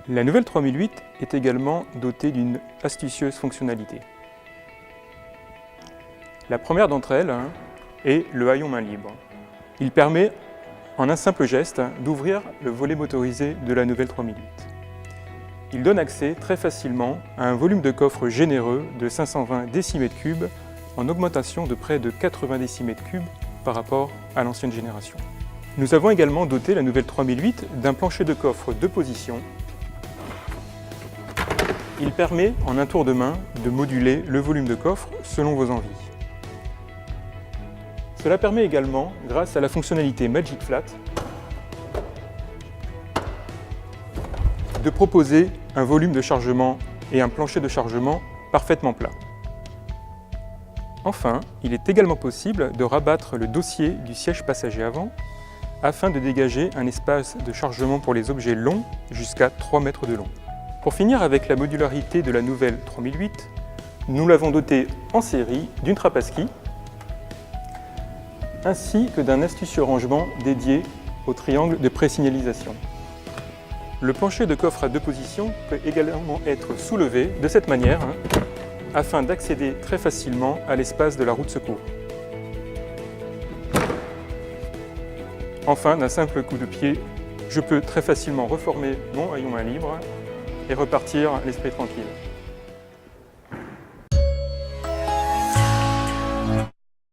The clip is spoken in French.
La nouvelle 3008 est également dotée d'une astucieuse fonctionnalité. La première d'entre elles est le haillon main libre. Il permet, en un simple geste, d'ouvrir le volet motorisé de la nouvelle 3008. Il donne accès très facilement à un volume de coffre généreux de 520 décimètres3 en augmentation de près de 80 décimètres3 par rapport à l'ancienne génération. Nous avons également doté la nouvelle 3008 d'un plancher de coffre 2 positions. Il permet, en un tour de main, de moduler le volume de coffre selon vos envies. Cela permet également, grâce à la fonctionnalité Magic Flat, de proposer un volume de chargement et un plancher de chargement parfaitement plat. Enfin, il est également possible de rabattre le dossier du siège passager avant afin de dégager un espace de chargement pour les objets longs jusqu'à 3 mètres de long. Pour finir avec la modularité de la nouvelle 3008, nous l'avons dotée en série d'une trappe à ski ainsi que d'un astucieux rangement dédié au triangle de présignalisation. Le plancher de coffre à 2 positions peut également être soulevé de cette manière afin d'accéder très facilement à l'espace de la roue de secours. Enfin, d'un simple coup de pied, je peux très facilement reformer mon haillon main libre et repartir l'esprit tranquille.